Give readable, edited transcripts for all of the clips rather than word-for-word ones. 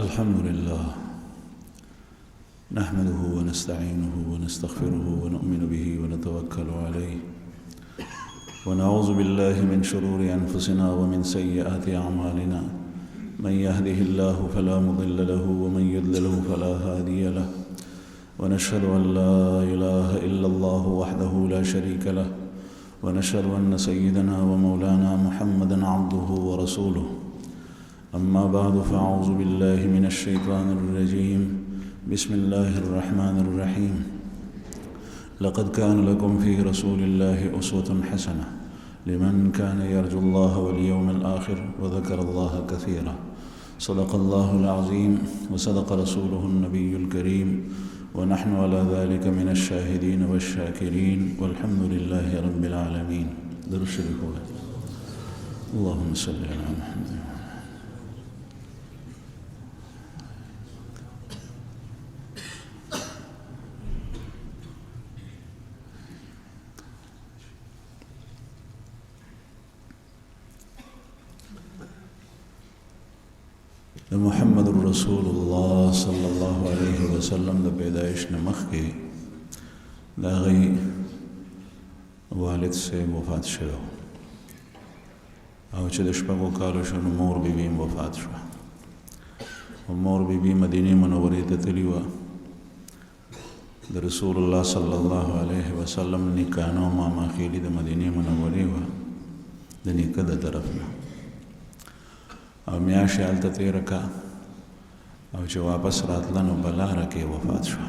الحمد لله نحمده ونستعينه ونستغفره ونؤمن به ونتوكل عليه ونعوذ بالله من شرور أنفسنا ومن سيئات أعمالنا من يهده الله فلا مضل له ومن يضلله فلا هادي له ونشهد أن لا إله إلا الله وحده لا شريك له ونشهد أن سيدنا ومولانا محمدا عبده ورسوله أما بعد فأعوذ بالله من الشيطان الرجيم بسم الله الرحمن الرحيم لقد كان لكم في رسول الله أسوة حسنة لمن كان يرجو الله واليوم الآخر وذكر الله كثيرا صدق الله العظيم وصدق رسوله النبي الكريم ونحن على ذلك من الشاهدين والشاكرين والحمد لله رب العالمين. درود شریف اللهم صل على محمد. محمد رسول الله صلی الله علیه وسلم د پیدایش نه مخکې د هغې والد صاحب وفات شوی او چې د شپږو کالو شو نو مور بیبي هم وفات شوه او مور بیبي مدینې منورې ته تللې وه د رسول الله صلی الله علیه وسلم نکاح ماماخیلي د مدینې منورې وه د نیکه د طرف نه او میاشتې هلته تېره کړه او چې واپس راتله نو په لاره کې وفات شوه.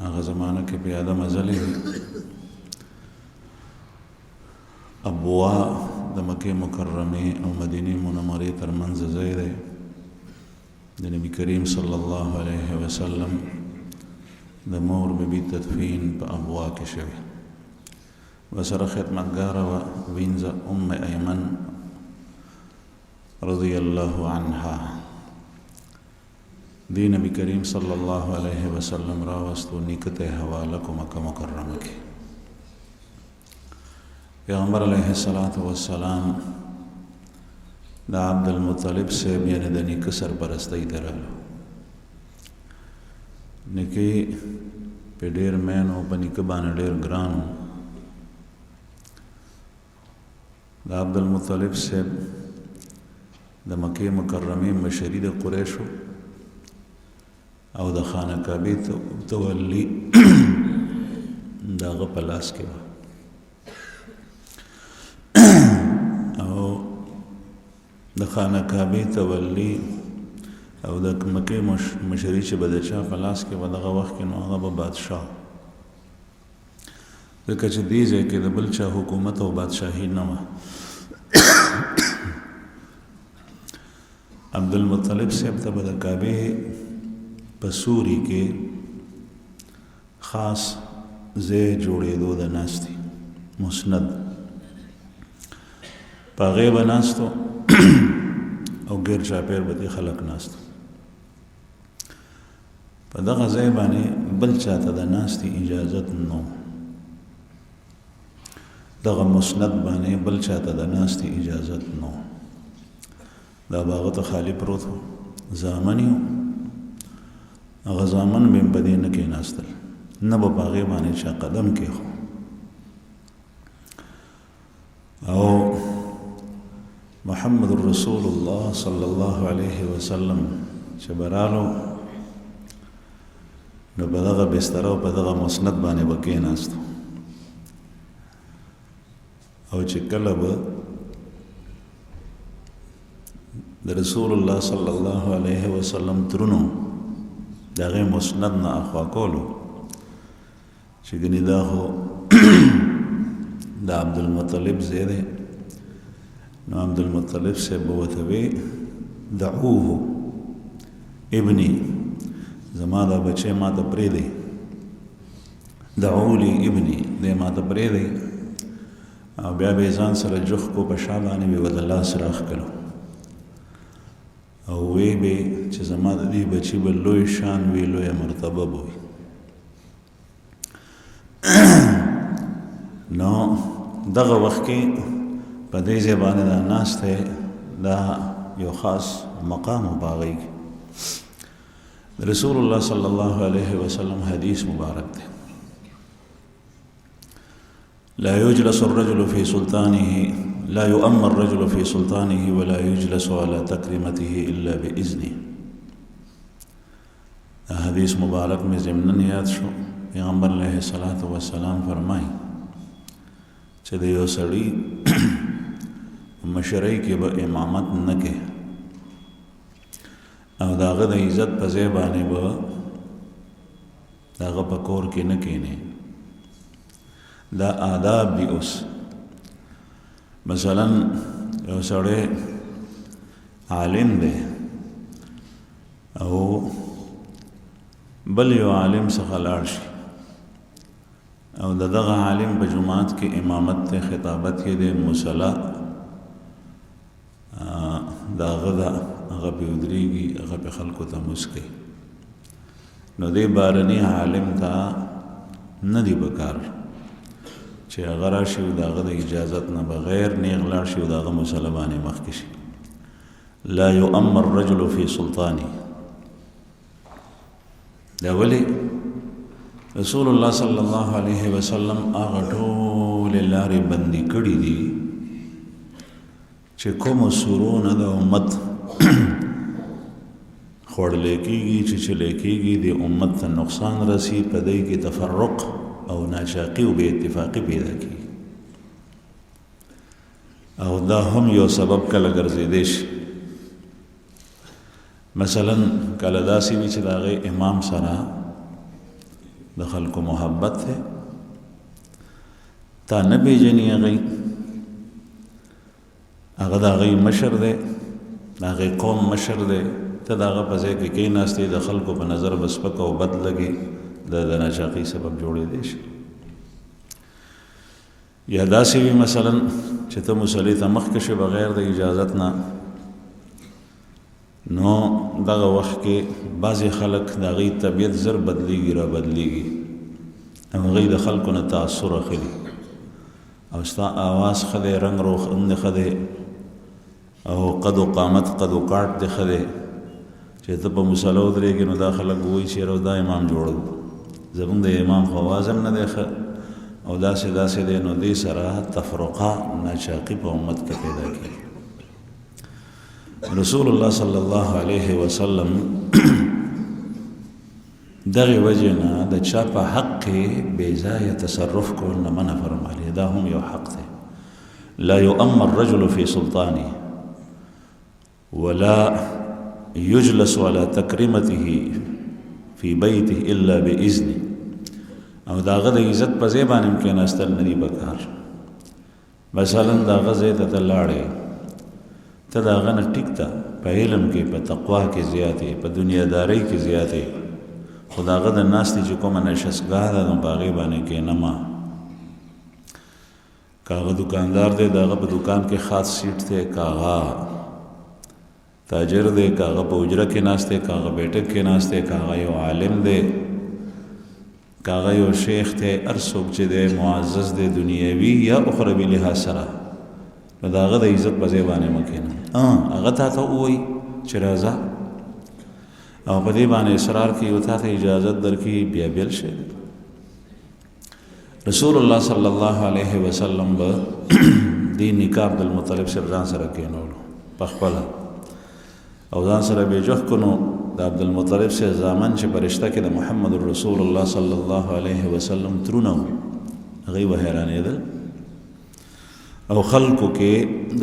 هغه زمانه کې پیاده مزلې وې. ابوا د مکې مکرمې او مدینې منورې ترمنځ ځای دی. د نبي کریم صلی الله علیه وسلم د مور بیبي تدفین په ابوا کې شوی. ورسره خدمتګاره وه وینځه ام ایمن رضی الله عنها. دی نبی کریم صلی الله علیه وسلم راوستو نیکه ته حواله کو مکه مکرمه کې. پیغمبر علیه السلام د عبدالمطلب صاحب یعنی د نیکه سرپرستی ته راغلو. نیکه په ډېر مین او په نیکه باندې ډېر ګران و. د عبدالمطلب صاحب د مکې مکرمې مشري د قریشو او د خانه کعبې تولی د هغه په لاس کې وه او د خانه کعبې تولی او د مکې مشري چې به د چا په لاس کې وه دغه وخت کې نو هغه به بادشاه ځکه چې دې ځای کې د بل چا حکومت او بادشاهي نه وه. عبدالمطلب صاحب ته به د کعبې په سوري کې خاص ځای جوړېدو د ناستې مسند په هغې به ناستو او ګیر چاپېر به دې خلک ناستو. په دغه ځای باندې بل چاته د ناستې اجازت نه دغه مسند باندې بل چاته د ناستې اجازت نه دا باغه ته خالی پروت و زامن یو هغه زامن به هم په دې نه کېناستل نه به په هغې باندې چا قدم کېښو او محمد رسول الله صلی الله علیه وسلم چې به رالو نو په دغه بستره او په دغه مسند باندې به کېناستو او چې کله به د رسول الله صلی الله علیه وسلم ترونو د هغې مسند نه اخوا کولو چې ګنې دا خو د عبدالمطلب ځای دی نو عبدالمطلب صاحب به ورته وی دعوه ابني زما دا بچی ما ته پرېږدئ دعولی ابني دی ما ته پرېږدئ او بیا به یې ځان سره جوخ کو په شا باندې به ورته لاس راښکلو او وی به چې زما د دې بچي به لوی شان وي لویه مرتبه به وي. نو دغه وخت کې په دې ځای باندې دا ناست دی دا یو خاص مقام باغی رسول الله صلی الله علیه وسلم حدیث مبارک ده لا يجلس الرجل في سلطانه لا يؤمر الرجل في سلطانه ولا يجلس على تكريمته إلا بإذنه. حدیث مبارک میں ضمناً یاد شو پیغمبر علیہ الصلوۃ والسلام فرمائی چې د یو سړي مشرۍ کې به امامت نه کوي او د هغه د عزت په ځای باندې به د هغه په کور کې نه کښېني. دا آداب دي. اوس مثلا یو سړی عالم دی او بل یو عالم څخه لاړ شي او د دغه عالم په جماعت کې امامت ته خطابت کې دی مصلی دا غدا هغه په ودرېږي هغه په خلکو ته مسکي نو دې بارني عالم ته نه دی پکار چې هغه راشي او د هغه د اجازت نه بغیر نیغ لاړ شي او د هغه مسلمانې مخکې شي. لا يؤمر الرجل في سلطانه. دا ولی رسول الله صلی الله علیه وسلم هغه ټولې لارې بندي کړي دي چې کومو سورونه د امت خوړلی کېږي چې چلی کېږي د امت ته نقصان رسي په دی کې تفرق او ناچاقي او بې اتفاقي پیدا کېږي او دا هم یو سبب کله ګرځېدی شي. مثلا کله داسې وي چې د هغې امام سره د خلکو محبت دی تا نه پېژني هغې هغه د هغې مشر دی د هغې قوم مشر دی ته د هغه په ځای کې کېناستې د خلکو په نظر به سپک او بد لګي د ناچاقي سبب جوړېدی شي. یا داسې وي مثلا چې ته مصلي ته مخکې شې بغیر د اجازت نه نو دغه وخت کې بعضې خلک د هغې طبیعت زر بدلیږي را بدلیږي او هغوی د خلکو نه تاثر اخلي او ستا آواز ښه دی رنګ روغن ښه دی او قد و قامت قد و کاټ دی ښه دی چې ته په مصله ودرېږې نو دا خلک وایي چې یاره دا امام جوړ زموږ د امام خو آواز هم نه دی ښه او داسې داسې دی نو دې سره تفرقه ناچاقي په امت کې پیدا کېږي. رسول الله صلی الله علیه وسلم دغه وجه نه د چا په حق کې بې ځایه تصرف کول نه منع فرمایلی. دا هم یو حق دی. لا يؤمر الرجل في سلطانه ولا يجلس على تكريمته في بيته الا باذنه. او دا هغه د عزت په ځای باندې هم کېناستل نه دي پکار. مثلا د هغه ځای ته ته لاړې ته د هغه نه ټیک ته په علم کې په تقوا کې زیاتې په دنیادارۍ کې زیاتې خو د هغه د ناستې چې کومه نشستګاه ده نو په هغې باندې کښېنمه. که هغه دوکاندار دی د هغه په دوکان کې خاص سیټ دی که هغه تاجر دی که هغه په اجره کې ناست دی که هغه بیټک کې ناست دی که هغه یو عالم دی که هغه یو شیخ دی هر څوک چې دی معزز دی دنیوي یا اخروي لحاظ سره نو د هغه د عزت په ځای باندې مه کښېنه. هغه تا ته ووایي چې راځه او په دې باندې اصرار کوي او تا ته اجازت درکړي بیا بېل شی. رسول الله صلی الله علیه وسلم به دې نکاح عبدالمطلب صاحب ځان سره کښېنولو په خپله او ځان سره به جوخ کنو د عبدالمطلب صاحب زامن چې په رشته کې د محمد رسول الله صلی الله علیه وسلم ترونه وو هغوی به حیرانېدل او خلکو کې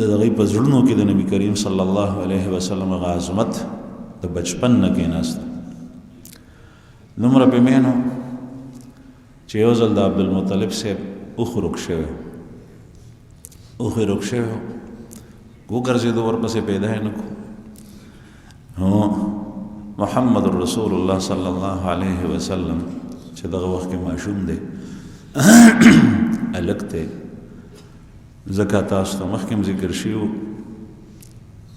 د هغوی په زړونو کې د نبي کریم صلی الله علیه وسلم هغه عظمت د بچپن نه کېناسته. دومره پې مین و چې یو ځل د عبدالمطلب صاحب اوښ روک شوی اوښ یې روک شوی وګرځېدو ورپسې پیدا یې نه کړو نو محمد رسول الله صلی الله علیه وسلم چې دغه وخت کې ماشوم دی هلک دی ځکه تاسو ته مخکې هم ذکر شوي وو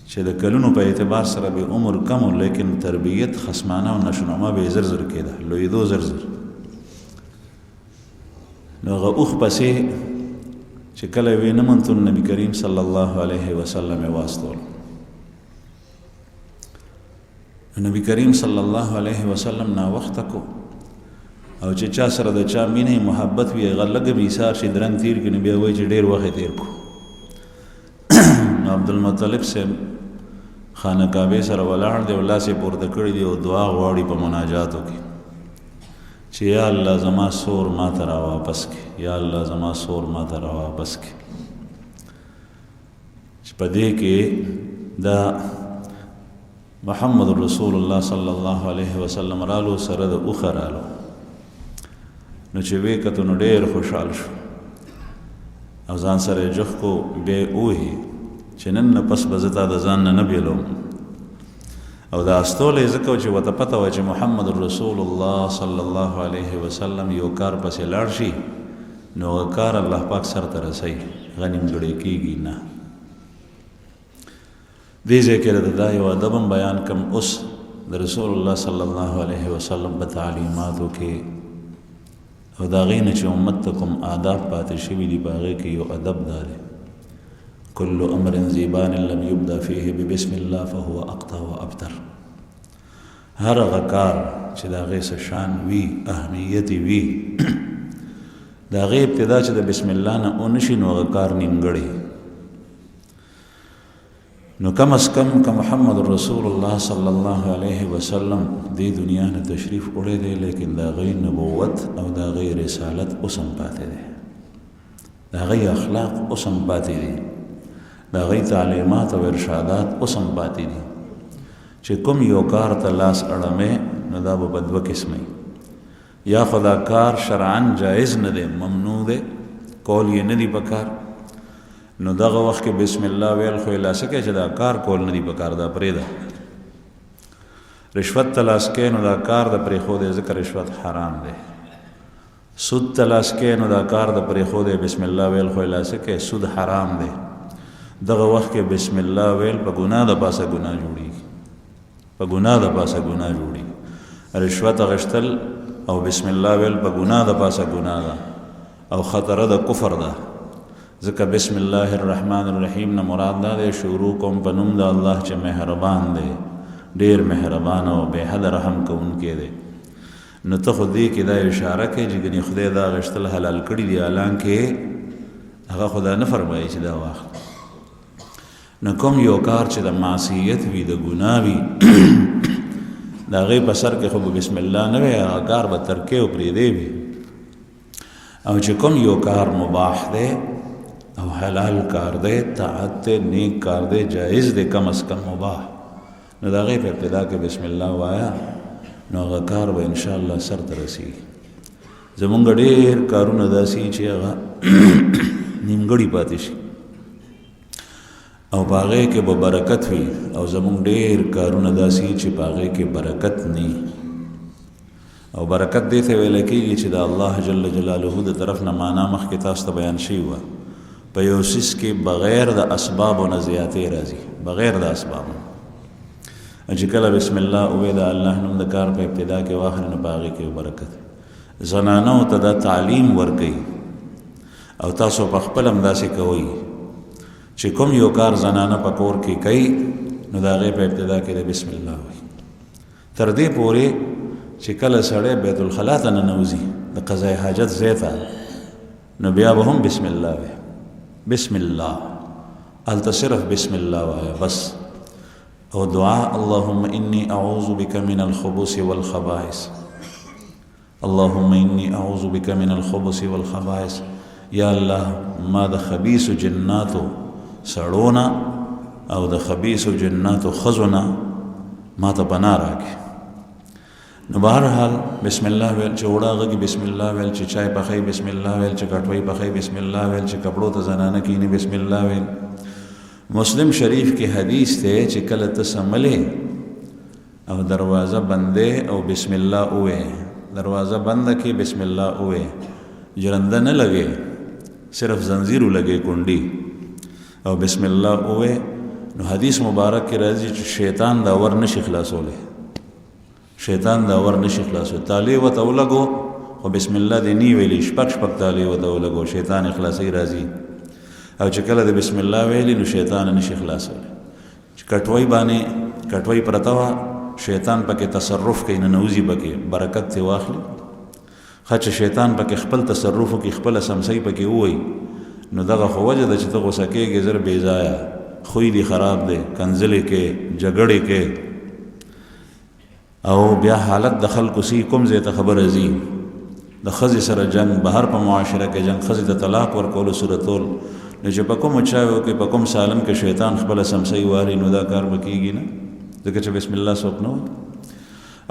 چې د کلونو په اعتبار سره به عمر کم و لیکن تربیت خصمانه او نشونما به یې زر زر کېده لویېدو زر زر نو هغه اوښ پسې چې کله یې ویې نه منتون نبي کریم صلی الله علیه وسلم یې واستول نبی کریم صلی الله علیه وسلم نا وخت کو او چې چا سره د چا مینه محبت وی غلګ میثار شي درنګ تیر کې نبی وای چې ډیر وخت تیر کو عبدالمطلب سے خانه کعبه سره ولاړ دی الله سے پورته کړی دی او دعا غواړي په مناجاتو کې چې یا الله زما سور ما ته را واپس کې یا الله زما سور ما ته را واپس کې چې په دې کې دا محمد رسول الله صلی الله علیه وسلم رالو سره د اوخه رالو نو چې وې کته نو ډېر خوشحال شو او ځان سره جخ کو به اوهي چې نن نه پس به زه تا د ځان نه بیلوم او دا استولی ځکه چې ورته پته وه چې محمد رسول الله صلی الله علیه وسلم یو کار پسې لاړ شي نو هغه کار الله پاک سر ته رسوي غنیم ګړی کېږي نه دې ځای کې د دا یو ادب هم بیان کم اوس د رسول الله صلی الله علیه وسلم په تعلیماتو کې او د هغې نه چې امت ته کوم آداب پاتې شوي دي په هغې کې یو ادب دا دی كل امر زیبان لم يبدا فيه ببسم الله فهو اقطع وابتر هر غکار چې دا غي شان وی اهمیت وی دا غي ابتدا چې د بسم الله نه اونشي نو غکار نیمګړي نو کم از کم که محمد رسول الله صلی الله علیه وسلم دی دنیا نه تشریف وړی دی لیکن دا غي نبوت او دا غي رسالت اوسم پاتې دی دا غي اخلاق اوسم پاتې دي دا غي تعلیمات او ارشادات اوسم پاتې دي چې کوم یو کار ته لاس اړمې نو دا به دوه قسمه یا خدا کار شرعاً جائز نه دی ممنوع دی کول یې نه دی پکار نو دغه وخت کې بسم الله ویل خو لا سکه چې دا کار کول نه دی پکار دا پرېده رشوت تلاش کې نو دا کار د پرې خو دې ذکر رشوت حرام دی سود تلاش کې نو دا کار د پرې خو دې بسم الله ویل خو لا سکه سود حرام دی دغه وخت کې بسم الله ویل په ګناه د پاسه ګناه جوړیږي په ګناه د پاسه ګناه جوړیږي رشوت غشتل او بسم الله ویل په ګناه د پاسه ګناه ده او خطر د کفر ده ځکه بسم الله الرحمن الرحیم نه مراد ده شروع کوم په نوم د الله چې مهربان دی ډیر مهربان او به حد رحم کوونکی دی نو ته خو دې کې دا اشاره کوي چې ګنې خدای دا غشتل حلال کړي دي حالانکې هغه خدا نه فرمایي چې دا واخله نو کوم یو کار چې د معصیت وي د ګناه وي د هغې په سر کې خو به بسم الله نه وي هغه کار به ترکې او پرېږدی وي او چې کوم یو کار مباح دی او حلال کار دی طاعت دی نیک کار دی جایز دی کم از کم مباح نو د هغې په ابتدا کې بسم الله وایا نو هغه کار به انشاءالله سر ته رسېږي زمونږ ډېر کارونه داسې چې هغه نیمګړي پاتې شي او باغې کې به برکت وي او زمونږ ډېر کارونه داسې چې باغې کې برکت نه او برکت دې ته ویل کېږي چې د الله جل جلاله د طرف نه معنا مخکې تاسو ته بیان شوي وه په یو څیز کې بغیر د اسبابو نه زیاتې راځي بغیر د اسبابو چې کله بسم الله ووایې د الله نوم د کار په ابتدا کې واخلې نو په هغې کې برکت زنانو ته دا تعلیم ورکوي او تاسو په خپل هم داسې کوئ چې کوم یو کار زنانه په کور کې کوي نو د هغې په ابتدا کې د بسم الله وایي تر دې پورې چې کله سړی بیت الخلا ته ننوځي د قضای حاجت ځای ته نو بیا به هم بسم الله وایي بسم الله هلته صرف بسم الله وایه بس او دعا اللهم انی اعوذ بک من الخبث والخبائث اللهم انی اعوذ بک من الخبث والخبائث یا الله ما د خبیث جناتو سړونه او د خبیث جناتو خزونه ما ته پناه راکړي نو بهرحال بسم الله ویل چې وړه غږي بسم الله ویل چې چای پخی بسم الله ویل چې کټوۍ پخی بسم الله ویل چې کپړو ته زنانه کینی بسم الله ویل مسلم شریف کې حدیث ته چې کله ته سملې او دروازه بندې او بسم الله اوې دروازه بند کې بسم الله اوې جرنده نه لګې صرف زنجیر لګې کونډي او بسم الله اوې نو حدیث مبارک کې راځي چې شیطان دا ور نشي خلاصوله شیطان دا ور نشي خلاصو تالی وته ولګو خو بسم الله دې نی ویلی شپک تالی وته ولګو شیطان اخلاصي راځي او چې کله د بسم الله ویلی نو شیطان نشي خلاصوله چې کټوي باندې کټوي پرتا وا شیطان پکې تصرف کوي ننوځي پکې برکت ته واخلي خچ شیطان پکې خپل تصرف کوي خپل سمسي پکې وای نو دغه خو وجه د چې ته غوسه کېږي زر بې ځایه خوی دی خراب دی کنځلې کې جګړې کې او بیا حالت د خلکو سی کوم ځای ته خبره ځي د ښځې سره جنګ بهر په معاشره کې جنګ ښځې ته طلاق ورکولو صورتول نو چې په کوم چایو کې په کوم سالن کې شیطان خپل سمسي واري نو دا کار به کېږي نه ځکه چې بسم الله څوک نه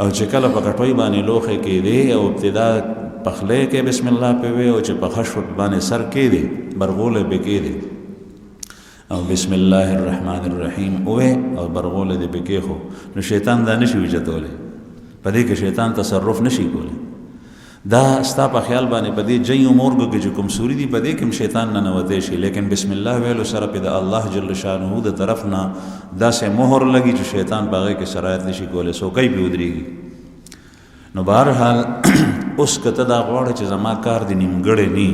او چې کله په کټوۍ باندې لوښی کېدی او ابتدا پخلی کې بسم الله پې وی او چې په خشوت باندې سر کېدی برغولی پې کېدی او بسم الله الرحمن الرحیم اوه او برغولی دې پې کېښو نو شیطان دا نشي وچتولی په دې کې شیطان تصرف نشي کولی دا ستا په خیال باندې په دې جنگ مورګو کې چې کوم سوري دي په دې کې شیطان نه نوتی شي لیکن بسم الله ویلو سره په د الله جل شانه د طرف نه داسې مهر لګي چې شیطان په هغې کې سرایت نشي کولی څوکۍ پې ودرېږي نو بهرحال اوس که ته دا غواړې چې زما کار دې نیمګړی نی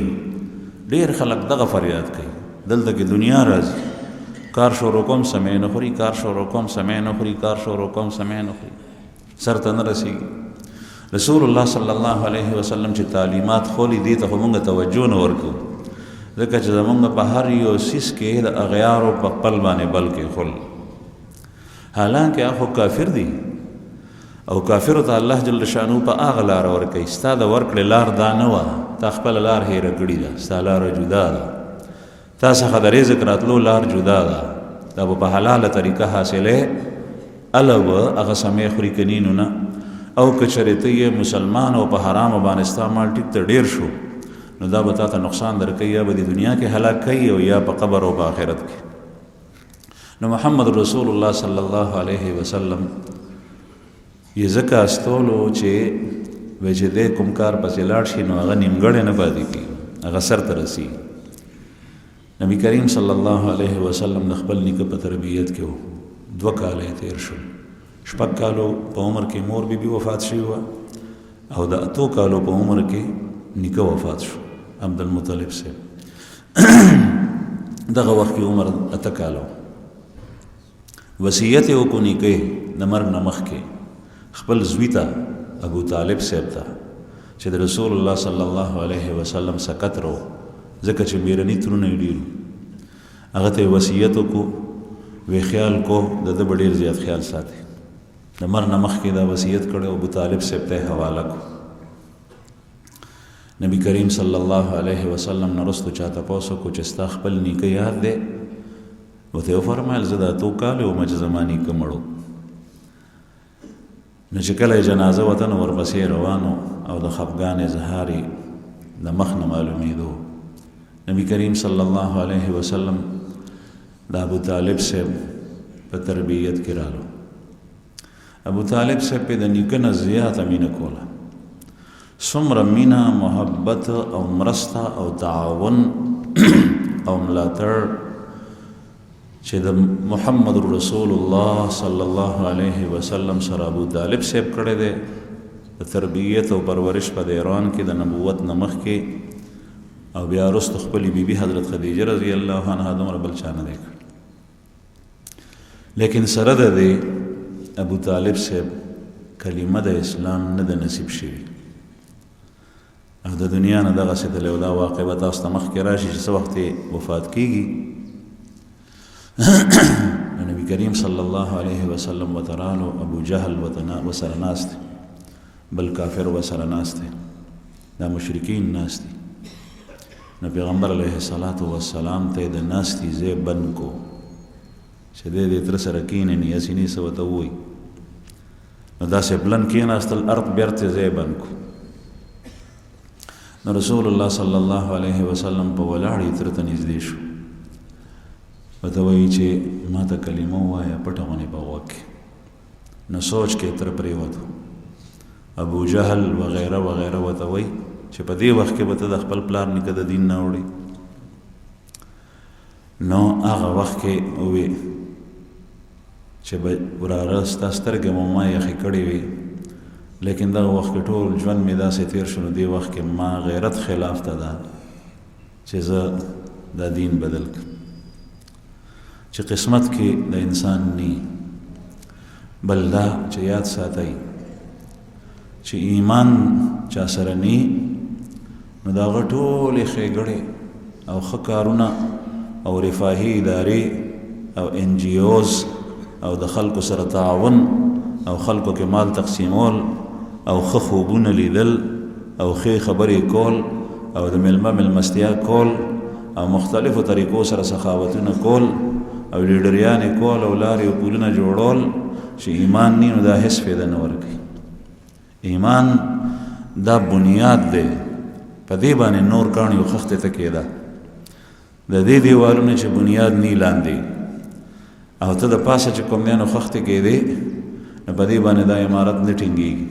ډېر خلک دغه فریاد کوي دلته کې دنیا راځي کار شروع کوم سمې نه خوري کار شروع کوم سمې نه خوري کار شروع کوم سمې نه خوري سر ته نه رسېږي رسول الله صلی الله علیه وسلم چې تعلیمات خولی دي ته خو مونږ توجه نه ورکوو ځکه چې زمونږ په هر یو څیز کې د اغیارو په خپل باندې بل کې خل حالانکه هغه کافر دي او کافرو ته الله جل شانو په هغه لاره ورکوي ستا د ورکړې لار دا نه وه تا خپله لار هیره کړې ده ستا لاره جدا ده تا څخه د رزق راتلو لار جدا ده دا به په حلاله طریقه حاصلې اله به هغه سمې خوري که نینو نه او که چېرې ته یې مسلمان او په حرامو باندې ستا مال ټیک ته ډېر شو نو دا به تا ته نقصان درکوي یا به د دنیا کې هلاک کوي او یا په قبر او په آخرت کې نو محمد رسول الله صلی الله علیه وسلم یې ځکه استولو چې وایي چې دی کوم کار پسې لاړ شي نو هغه نیمګړی نه پاتې کېږي هغه سر ته رسېږي نبی کریم صلی الله علیه وسلم د خپل نیکه په تربیت کې و 2 کاله یې تېر شو 6 کالو په عمر کې مور بی وفات شوې وه او د 8 کالو په عمر کې نیکه وفات شو عبدالمطلب صاحب دغه وخت کې عمر 8 کالو وصیت یې وکړو نیکه د مرګ نه مخکې خپل زوی ته ابو طالب صاحب ته چې د رسول الله صلی الله علیه وسلم سکت رو ځکه چې بیرني ترونه یې ډېر هغه ته یې وصیت وکړو وی خیال کو د ده به ډېر زیات خیال ساتي د مر نه مخکې دا وصیت کړی ابو طالب صاحب ته یې حواله کړو نبی کریم صلی الله علیه وسلم نه وروستو چا تپوس وکړو چې ستا خپل نیکه یاد دی ورته یې وفرمیل زه د 8 کالو وم چې زما نیکه مړو نو چې کله یې جنازه وته نو ورپسې روانو او د خفګان اظهار یې د مخ نه معلومېدو نبی کریم صلی الله علیه وسلم د ابو طالب صاحب په تربیت کې رالو ابو طالب صاحب په د نیکه نه زیاته مینه کوله څومره مینه محبت او مرسته او تعاون او ملاتړ چې د محمد رسول الله صلی الله علیه وسلم سره ابو طالب صاحب کړی دی د تربیت او پرورش په دوران کې د نبوت نه مخکې او بیا وروسته خپلې بیبي حضرت خدیجه رضی الله عنها دومره بل چا نه دی کړی لیکن سره د دې ابو طالب صاحب کلمه د اسلام نه د نصیب شوي او د دنیا نه دغسې تللی او دا واقع به تاسو ته مخکې راشي چې څه وخت وفات کېږي نبی کریم صلی الله علیه وسلم ورته رالو ابو جهل ورسره ناست دی بل کافر ورسره ناست دی دا مشرکین ناست دي نو پیغمبر علیه السلام ته د ناستي ځای بند کو چې دی د تره سره کښېني یاسیني څه ورته ووایي نو داسې پلن کښېناستل ارض بیرته ځای بند کو نو رسول الله صلی الله علیه وسلم په ولاړې تره ته نږدې شو ورته وایي چې ما ته کلمه ووایه پټه غونې په غوږ کې نو سوچ کې تره پرېوتو ابو جهل وغیره وغیره ورته وایي چې په دې وخت کې به ته د خپل پلار نیکه د دین نه وړې نو هغه وخت کې ووی چې وراره ستا سترګې مو ما یخې کړې وي لیکن دغه وخت کې ټول ژوند مې داسې تېر شو نو دې وخت کې ما غیرت خلاف ته ده چې زه دا دین بدل کړم چې قسمت کې د انسان نی بل دا چې یاد ساتئ چې ایمان چا سره نی نو د هغه ټولې ښېګړې او ښه کارونه او رفاهي ادارې او NGOs او د خلکو سره تعاون او خلکو کې مال تقسیمول او ښه خوبونه لیدل او ښې خبرې کول او د مېلمستیا کول او مختلفو طریقو سره سخاوتونه کول او لیډریانې کول او لارې او پلونه جوړول چې ایمان نی نو دا هیڅ فایده نه ورکوي. ایمان دا بنیاد دی، په دې باندې نور کاڼي او خښتې ته کېده. د دې دیوالونه چې بنیاد نی لاندې او ته د پاسه چې کوم دی نو خښتې کېدې نو په دې باندې دا عمارت نه ټینګېږي.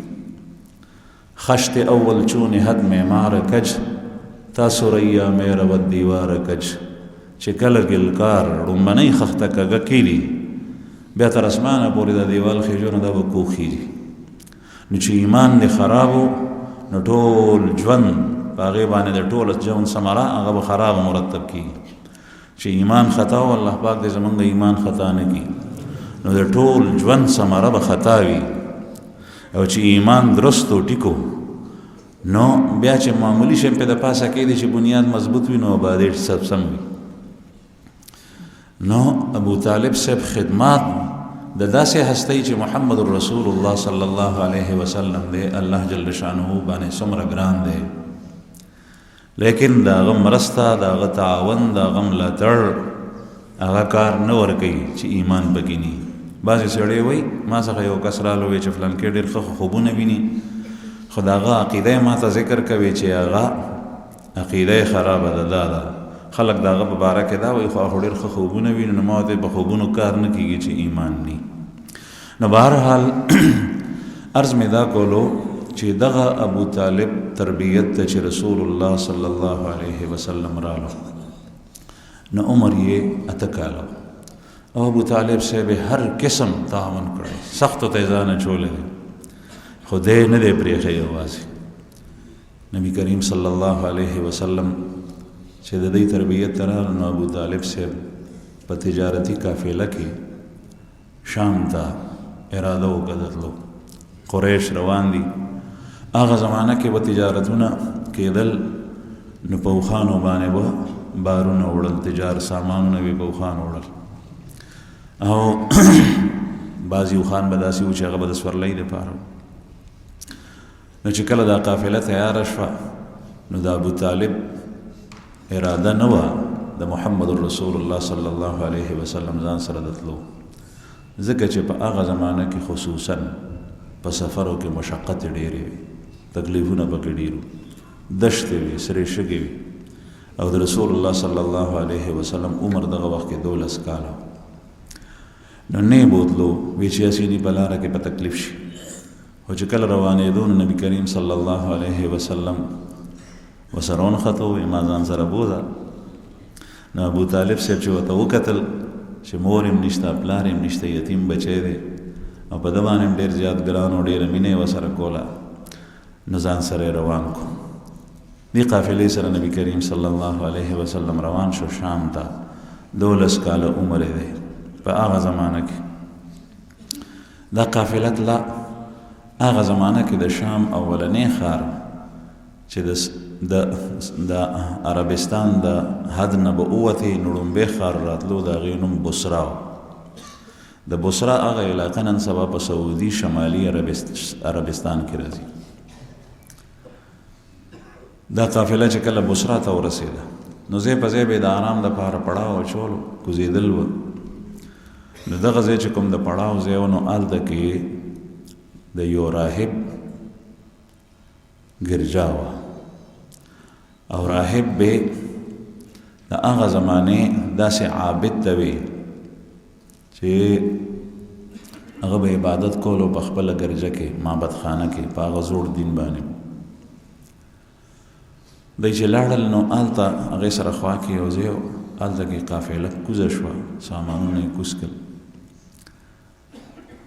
خشت اول چون حد معمار کج تاسو ریا میره و دیوار کج چې کله ګلکار ړومبنۍ خښته کږه کېږي بیا تر اسمانه پورې د دیوال خېژو نو دا به کوخېږي. نو چې ایمان دې خراب نو ټول ژوند په هغې باندې د ټول ژوند ثمره هغه به خراب مرتب کېږي. چې ایمان خطا و الله پاک دې زمونږ ایمان خطا نه کړي نو د ټول ژوند ثمره به خطا وي. او چې ایمان درست و ټیکو نو بیا چې معمولی شی په د پاسه کېدی چې بنیاد مضبوط وي نو آبادې سب سم وي. نو ابو طالب صاحب خدمات د داسې هستی چې محمد رسول الله صلی الله علیه وسلم دی الله جل شانه باندې څومره ګران دی، لیکن دا هغه مرسته د هغه تعاون د هغه ملاتړ هغه کار نه ورکوي چې ایمان پکې ني. بعضې سړی وایي ما څخه یو کس راغلی وایي چې فلانکې ډېر ښه خوبونه ویني خو د هغه عقیده یې ما ته ذکر کوي چې هغه عقیده یې خرابه ده. دا ده خلک د هغه په باره کې دا وایي خو هغه ډېر ښه خوبونه ویني نو ما ورته په خوبونو کار نه کېږي چې ایمان ني. نو بهرحال عرض مې دا کولو چې دغه ابو طالب تربیت ته چې رسول الله صلی الله علیه وسلم رالو نو عمر یې 8 کاله او ابو طالب صاحب هر قسم تعاون کړی، سختو ته ځان اچولی دی خو دی نه دی پرېښی یوازې. نبی کریم صلی الله علیه وسلم چې د دې تربیت ته رالو نو ابو طالب صاحب په تجارتي قافله کې شام ته اراده وکړه تلو. قریش روان دي، هغه زمانه کې به تجارتونه کېدل نو په اوښانو باندې به بارونه وړل، تجار سامانونه به په اوښانو وړل او بعضې اوښان به داسې وو چې هغه به د سورلۍ دپاره. نو چې کله دا قافله تیاره شوه نو د ابو طالب اراده نه وه د محمد رسول الله صلی الله علیه وسلم ځان سره د تلو، ځکه چې په هغه زمانه کې خصوصا په سفرو کې مشقت ډېرې وي، تکلیفونه پکې ډېر وو، دښتې وي، سرې شګې وي او د رسول الله صلی الله علیه وسلم عمر دغه وخت کې 12 کاله نو نه بوتلو وی چې اسینی په لاره کې په تکلیف شي. خو چې کله روانېدو نو نبی کریم صلی الله علیه وسلم ورسره ونښتو وی ما ځان سره بوځه. نو ابو طالب صاحب چې ورته وکتل چې مور یې نشته پلار یې نشته یتیم بچی دی او په ده باندې ډېر زیات ګران او ډېره مینه یې ورسره کوله نو ځان سره یې روان کړو. دې قافلې سره نبی کریم صلی الله علیه وسلم روان شو شام ته. 12 کاله عمر یې دی په هغه زمانه کې. دا قافله تله هغه زمانه کې د شام اولنی ښار چې د عربستان د حد نه به ووتې نو لومبی ښار راتلو د هغې نوم بصره و. د بصره هغه علاقه نن سبا په سعودي شمالي عربستان کې راځي. دا قافله چې کله بصره ته ورسېده نو ځای په ځای به د آرام دپاره پړاو اچولو کوزېدل و. نو دغه ځای چې کوم د پړاو ځای و نو هلته کې د یو راهب ګرجا وه او راهب به د هغه زمانې داسې عابد ته وي چې هغه به عبادت کولو په خپله ګرجه کې معبدخانه کې په هغه زوړ دین باندې. دی چې لاړل نو هلته هغې سره خوا کې یو ځای و، هلته کې قافله کوزه شوه، سامانونه یې کوز کړل.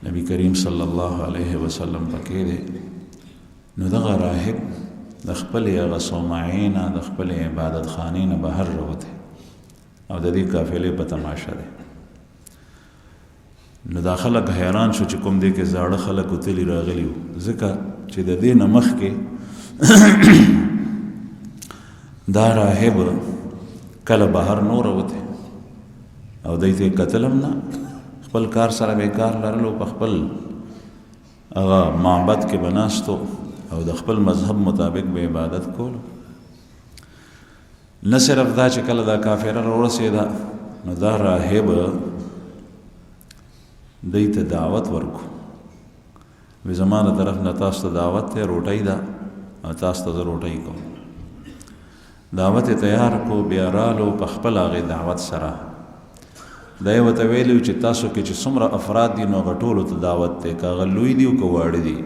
نبی کریم صلی الله علیه وسلم پکې دی. نو دغه راهب د خپلې هغه صومعې نه د خپلې عبادت خانې نه بهر راوتی او د دې قافلې په تماشه دی. نو دا خلک حیران شو چې کوم دی کې زاړه خلک وتلي راغلي وو، ځکه چې د دې نه مخکې دا راهب کله بهر نو راوته او دی ته قتل هم نه، خپل کار سره بیکار لرلو، په خپل هغه معبد کې بناستو او د خپل مذهب مطابق به عبادت کولو. نه صرف دا چې کله دا کافره راورسېده نو دا راهب دی ته دعوت ورکو، وی زما د طرف نه تاسو ته دعوت دی، روټۍ ده او تاسو ته زه روټۍ کوم. دعوت یې تیار کو، بیا رالو په خپل هغې دعوت سره. دا یې ورته ویلي چې تاسو کې چې څومره افراد دي نو هغه ټولو ته دعوت دی، که هغه لوی دي او که واړه دي،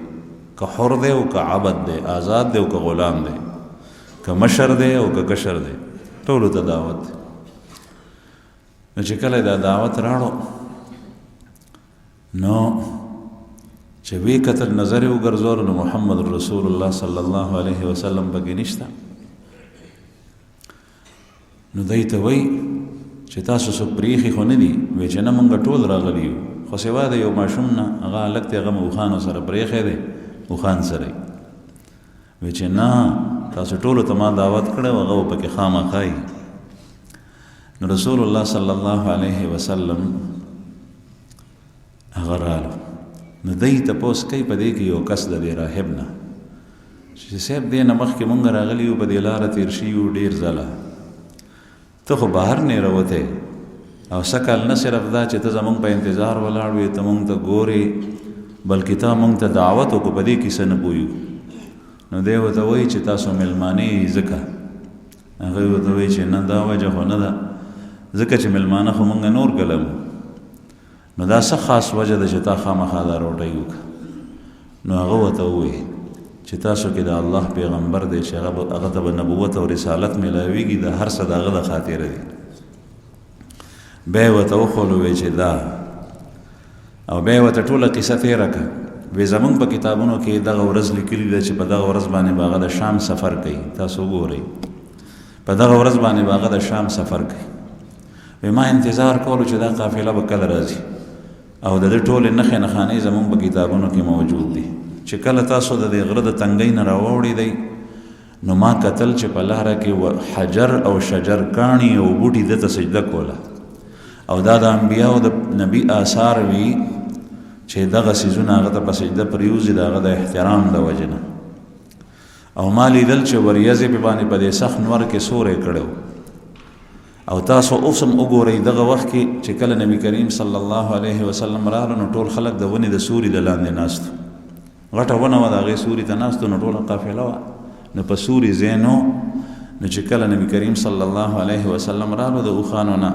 که حر دی او که عبد دی، آزاد دی او که غلام دی، که مشر دی او که کشر دی، ټولو ته دعوت دی. نو چې کله دا دعوت راړو نو چې وی کتل نظر یې وګرځولو نو محمد رسول الله صلی الله علیه وسلم پکې نشته. نو دی ته وی چې تاسو څوک پریښي خو نه دي؟ وی چې نه مونږ ټول راغلي یو، خو سوا د یو ماشوم نه هغه هلک دی، هغه مې اوښانو سره پریښی دی، اوښان سره یې. وی چې نه تاسو ټولو ته ما دعوت کړی و، هغه به پکې خامخا یي. نو رسول الله صلی الله علیه وسلم هغه رالو. نو دی تپوس کوي په دې کې یو کس د دې راهب نه چې صاحب دې نه مخکې مونږ راغلي یو، په دې لاره تېر شوي یو ډېر ځله، ته خو بهر نه راوتی او سکل نه صرف دا چې ته زمونږ په انتظار ولاړ وې، ته مونږ ته ګورې، بلکې تا مونږ ته دعوت وکړو، په دې کې څه نه پوهېږو. نو دی ورته وایي چې تاسو مېلمانه یې ځکه. هغوی ورته وایي چې نه دا وجه خو نه ده، ځکه چې مېلمانه خو مونږ نور کله وو. نو دا څه خاص وجه ده چې تا خامخا دا روټۍ وکړه؟ نو هغه ورته ووایي چې تاسو کې د الله پیغمبر دی چې هغه ته به نبوت او رسالت میلاویږي، د هر څه د هغه د خاطره دي. بیا یې ورته وښولو وی چې دا، او بیا یې ورته ټوله قصه تېره کړه. وی زمونږ په کتابونو کې دغه ورځ لیکلي ده چې په دغه ورځ باندې به هغه د شام سفر کوي، تاسو وګورئ، په دغه ورځ باندې به هغه د شام سفر کوي. وی ما انتظار کولو چې دا قافله به کله راځي، او د دې ټولې نښې نښانې زمونږ په کتابونو کې موجود دي. چې کله تاسو د دې غره د تنګۍ نه راوړی دی نو ما کتل چې په لاره کې حجر او شجر کاڼي او بوټي دته سجده کوله، او دا د انبیاء او د نبی آثار وي چې دغه څیزونه هغه ته په سجده پریوزي د هغه د احترام د وجې نه. او ما لیدل چې وریځې په باندې په دې سخت نور کې سورې کړی. او تاسو اوس هم وګورئ دغه وخت کې چې کله نبی کریم صلی الله علیه وسلم راغله نو ټول خلک د ونې د سوري د لاندې ناستو، غټه ونه وه د هغې سوري ته ناستو، نو ټوله قافله وه، نو په سوري ځای نو. نو چې کله نبی کریم صلی الله علیه وسلم راغلو د اوښانو نه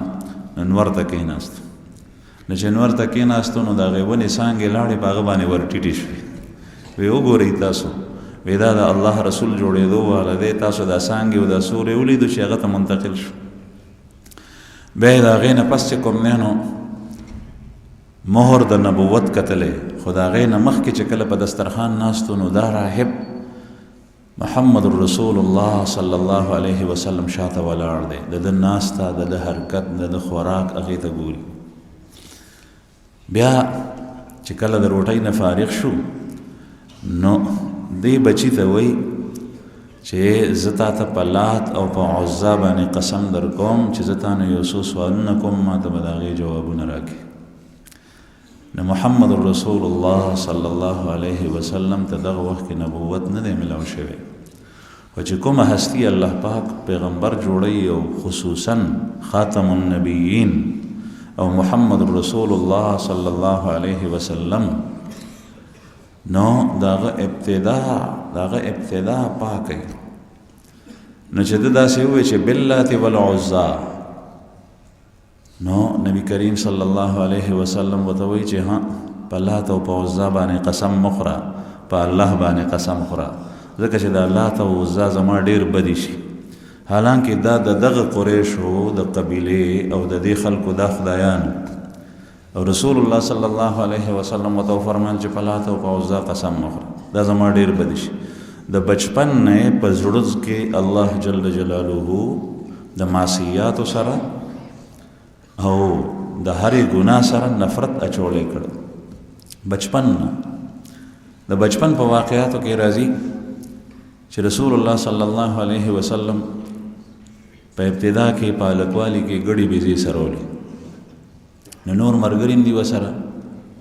نور ته کېناستو. نو چې نور ته کېناستو نو د هغې ونې څانګې لاړې په هغه باندې ور ټیټې شوې. وی وګورئ تاسو، وی دا د الله رسول جوړېدو واله دی، تاسو دا څانګې او دا سورې ولیدو چې هغه ته منتقل شو. بیا یې د هغې نه پس چې کوم دی نو مهر د نبوت کتلی، خو د هغې نه مخکې چې کله په دسترخوان ناستو نو دا راهب محمد رسول الله صلی الله علیه وسلم شاته ولاړ دی، د ده ناسته، د ده حرکت، د ده خوراک هغې ته ګوري. بیا چې کله د روټۍ نه فارغ شو نو دی بچي ته وایي چې زه تا ته په لات او په عزا باندې قسم در کوم چې زه تا نه یو څو سوالونه کوم، ما ته به د هغې جوابونه راکړي. نو محمد رسول الله صلی الله علیه وسلم ته دغه وخت کې نبوت نه دی ملاو شوی، خو چې کومه هستی الله پاک پیغمبر جوړوي او خصوصا خاتم النبیین او محمد رسول الله صلی الله علیه وسلم، نو دغه ابتدا پاکي. نو چې داسې ووایي چې باللات والعزا، نو نبی کریم صلی الله علیه وسلم ورته وایي چې ها په لات او په عزا باندې قسم مخوره، په الله باندې قسم خوره، ځکه چې دا لات او عزا زما ډېر بدي شي. حالانکه دا د دغه قریشو د قبیلې او د دې خلکو دا خدایان، او رسول الله صلی الله علیه وسلم ورته فرمایل چې په لات او په عزا قسم مخوره، دا زما ډېر بدي شي. د بچپن نه په زړه کې الله جل جلاله د معصیاتو سره او د هرې ګناه سره نفرت اچولی کړ. بچپن نه د بچپن په واقعاتو کې راځي چې رسول الله صلی الله علیه وسلم په ابتدا کې په هلکوالي کې ګډې بیزې سرولې، نو نور ملګري دي ورسره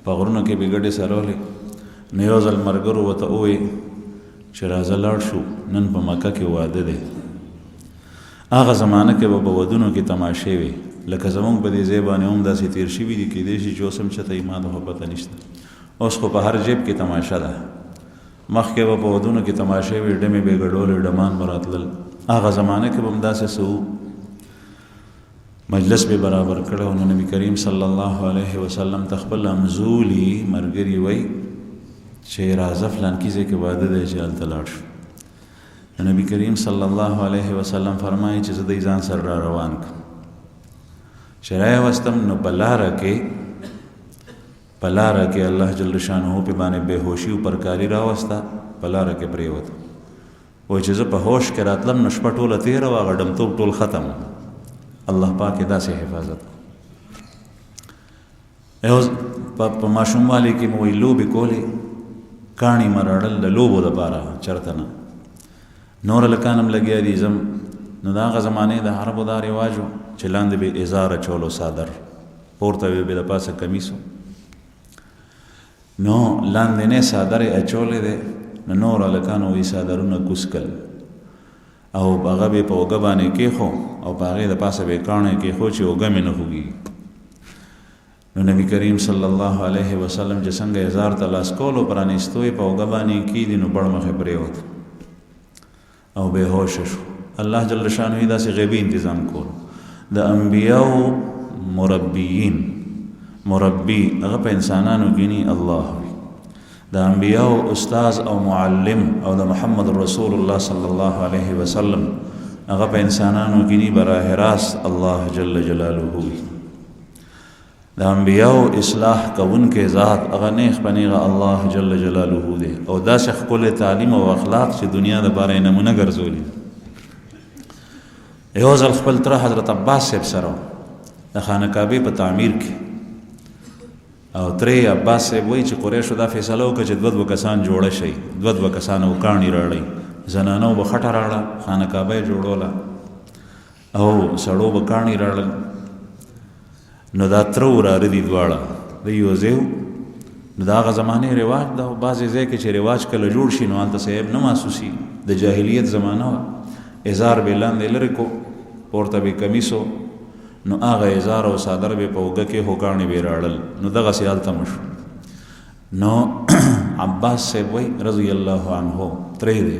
په غرونو کې به ګډې سرولې. نو یو ځل ملګرو ورته ووایي چې راځه لاړ شو، نن په مکه کې واده دی. هغه زمانه کې به په ودونو کې تماشې وي، لکه زمونږ په دې ځای باندې هم داسې تېر شوي دي، کېدای شي چې اوس هم چېرته ما ته خو پته نشته. اوس خو په هر جیب کې تماشه ده. مخکې به په ودونو کې تماشې وي، ډمې به یې ګډولې، ډمان به راتلل. هغه زمانه کې به هم داسې څه و، مجلس به برابر کړی. نو نبی کریم صلی الله علیه وسلم ته خپل همزولي ملګري وایي چې راځه فلانکي ځای کې واده دی چې هلته لاړ شو. نبی کریم صلی الله علیه وسلم فرمایي چې زه د ځان سره را روان کړم، چې راوستم نو په لاره کې الله جل شانه په باندې بېهوشي او پرکاري راوسته، په لاره کې پرېوت. وایي چې زه په هوش کې راتلم نو شپه ټوله تېره وه، هغه ډمتوب ټول ختم. الله پاک یې داسې حفاظت. په ماشوموالي کې مو وایي لوبې کولې، کاڼي مرړل د لوبو دپاره چېرته نه. نور هلکان هم لګیا دي ځم. نو د هغه زمانې د عربو دا رواج و چې لاندې به ازار اچولو، صادر پورته به د پاسه کمیس و. نو لاندې نه صادر یې اچولی دی. نو نور هلکانو وایي صادرونه کوز کړل او هغه به یې په اوږه باندې کېښو او په هغې د پاسه به یې کاڼی کېښو چې اوږه مې نه خوږېږي. نو نبی کریم صلی الله علیه وسلم چې څنګه ازار ته لاس کولو پرانیستو یې په اوږه باندې کېږدي، نو بړ مخې پرېوت او بېهوشه شو. الله جل شانه یې داسې غیبي انتظام کول. د انبیاو مربي هغه په انسانانو کې نه الله وي. د انبیاو استاذ او معلم او د محمد رسول الله صلی الله علیه وسلم هغه په انسانانو کې نه براه راست الله جل جلاله وي. د انبیاو اصلاح کوونکی ذات هغه نیغ په نیغه الله جل جلاله دی، او داسې ښکلی تعلیم او اخلاق چې دنیا دپاره یې نمونه ګرځولي. یو ځل خپل تره حضرت عباس صاحب سره د خانه کعبې په تعمیر کې، او ترې عباس صاحب وایي چې قریشو دا فیصله وکړه چې دوه کسان جوړه شي، دوه کسان وکاڼي راړئ، زنانو به خټه راړه، خانه کعبه یې جوړوله او سړو به کاڼي راړل. نو دا تره وراره دي دواړه د یو ځای. نو د هغه زمانې رواج ده، بعضې ځای کې چې رواج کله جوړ شي نو هلته صاحب نه محسوسي. د جاهلیت زمانه وه، ازار به لاندې لرې کو، پورته به کمیسو، نو هغه ازار او صادر به په اوږه کې هوکاڼي به راړل. نو دغسې هلته مو شو. نو عباس صاحب وایي رضی الله عنه ترې دی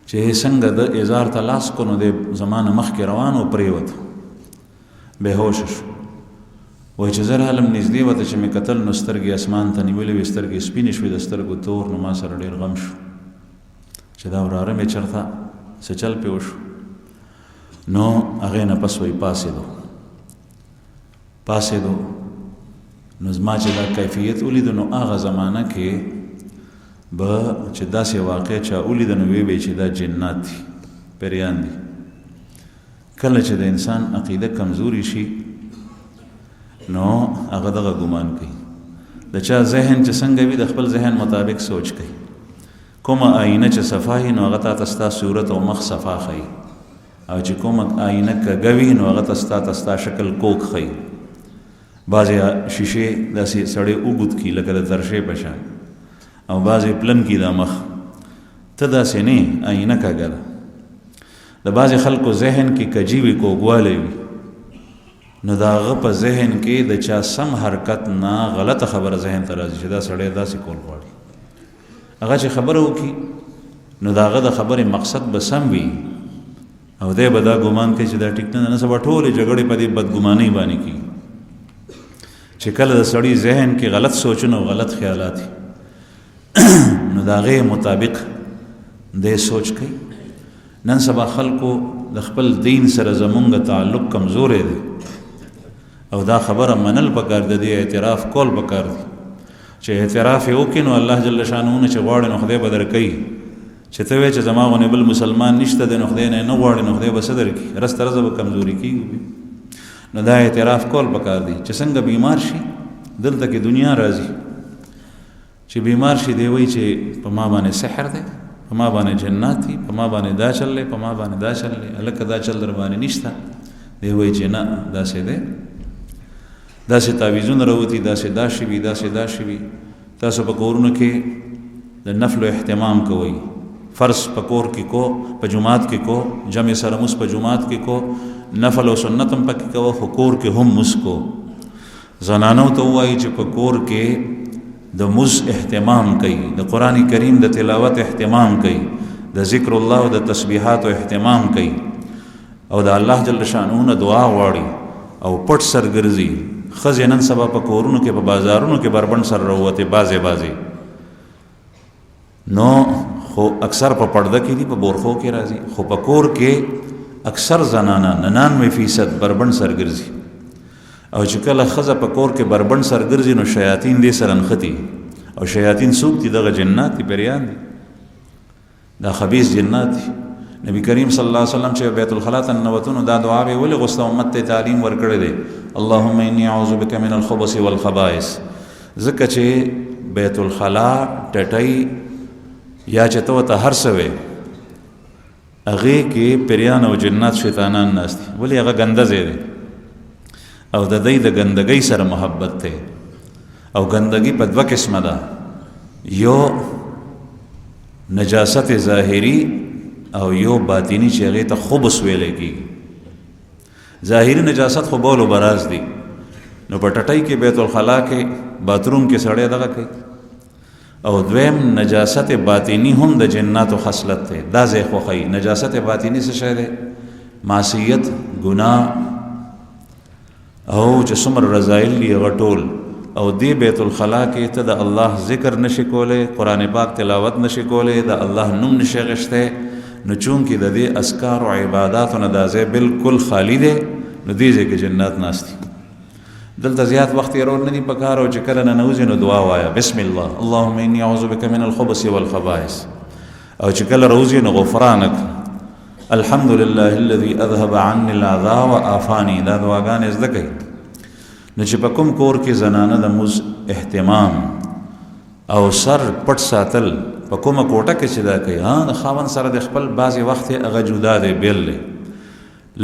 چې څنګه د ازار ته لاس کو، نو د زمانه مخکې روان و پرېوت، بېهوشه شو. وایي چې زه رالم نږدې ورته چې مې کتل نو سترګې اسمان ته نیولې وې، سترګې سپینې شوې، د سترګو تور. نو ما سره ډېر غم شو چې دا وراره مې چېرته څه چل پې وشو. نو هغې نه پس وایي پاسېدو. نو زما چې دا کیفیت ولیدو، نو هغه زمانه کې به چې داسې واقع چا ولیده نو ویې به چې دا جنات دي، پریان دي. کله چې د انسان عقیده کمزوري شي نو هغه دغه ګمان کوي. د چا ذهن چې څنګه وي د خپل ذهن مطابق سوچ کوي. کومه آینه چې صفا وي نو هغه ته ستا صورت او مخ صفا ښیي، او چې کومه آینه کږه وي نو هغه ته ستا شکل کوږ ښیي. بعضې شیشې داسې سړی اوږد کي لکه د ترشې په شان، او بعضې پلن کي دا مخ. ته داسې نه، آینه کږه ده. د بعضې خلکو ذهن کې کجي وي، کوږوالی وي، نو د هغه په ذهن کې د چا سم حرکت نه غلطه خبره ذهن ته راځي چې دا سړی داسې کول غواړي. هغه چې خبره وکړي نو د هغه د خبرې مقصد به سم وي، او دی به دا ګمان کوي چې دا ټیک نه ده. نه سبا ټولې جګړې په دې بدګمانۍ باندې کېږي چې کله د سړي ذهن کې غلط سوچونه او غلط خیالات نو د هغې مطابق دی سوچ کوي. نن سبا خلکو د خپل دین سره زمونږ تعلق کمزوری دی، او دا خبره منل پکار دی، اعتراف کول پکار دی. چې اعتراف یې وکړي نو الله جل شانه چې غواړي نو خدای به درکوي. چې ته وایې چې زما غوندې بل مسلمان نشته دی نو خدای نه غواړي نو خدای به څه درکړي؟ رسته رزه به کمزوري کېږي. نو دا اعتراف کول پکار دی چې څنګه بیمار شي دلته کې دنیا راځي چې بیمار شي دی وایي چې په ما باندې سحر دی، په ما باندې جنات دي، په ما باندې دا چل دی، په ما باندې دا چل دی، هلکه دا چل در باندې نشته. دی وایي چې نه داسې دی، داسې تعویذونه راوتي، داسې دا شوي، داسې دا شوي. تاسو په کورونو کې د نفل اهتمام کوئ، فرض په کور کې کو، په جماعت کې کو، جمع سره مس په جماعت کې کو، نفل او سنت هم پکې کو، خو کور کې هم مس کو. زنانو ته وایي چې په کور کې د مس اهتمام کوي، د قرآن کریم د تلاوت اهتمام کوي، د ذکر الله او د تسبیحات اهتمام کوي، او د الله جل شانه دعا غواړي او پټ سرګرځي. ښځې نن سبا په کورونو کې، په بازارونو کې بربند سر راووتې بازې نو خو اکثر په پرده کې دي، په بورخو کې راځي، خو په کور کې اکثر زنانه 99% بربند سرګرځي. او چې کله ښځه په کور کې بربند سرګرځي نو شیاطین دې سره نښتي. او شیاطین څوک دي؟ دغه جنات دي، پیریان دي، دا خبیث جنات دي. نبی کریم صلی الله علیه وسلم چې بیت الخلا ته ننوتو نو دا دعا به ولې غوسته امت ته تعلیم ورکړی دی، اللهم انی اعوذ بک من الخبث والخبائث. ځکه چې بیت الخلا ټټۍ یا چې ته ورته هر څه وې هغې کې پیریان او جنات شیطانان ناست دي. ولې هغه ګنده ځای دی او د دوی د ګندګۍ سره محبت دی. او ګندګي په دوه قسمه ده، یو نجاست ظاهری او یو باطینی چې هغې ته خبث ویلی کېږي. ظاهري نجاست خو بول و براز دي، نو په ټټۍ کې بیت الخلا کې باتروم کې سړی دغه کوي. او دویم نجاست باطینی هم د جناتو خصلت دی، دا ځای خوښوي. نجاست باطینی څه شی دی؟ معصیت، ګناه او چې څومره رذایل دي هغه ټول. او دی بیت الخلا کې ته د الله ذکر نشي کولی، قرآن پاک تلاوت نشي کولی، د الله نوم نشي غشتی. نو چونکې د دې اذکار او عباداتو نه دا ځای بالکل خالی دی، نو دې ځای کې جنات ناست دي. دلته زیات وخت تېرول نه دي پکار. او چې کله ننوځې نو دعا وایه، بسم الله اللهم انی اعوذ بک من الخبث والخبائث. او چې کله راوځې نو غفرانک الحمد لله الذي اذهب عني العذاب وعافاني. دا دعاګانې زده کوي. نو چې په کوم کور کې زنانه د مز اهتمام او سر پټ ساتل، په کومه کوټه کې چې دا کوي، د خاوند سره د خپل بعضې وخت هغه جدا دی، بیل دی،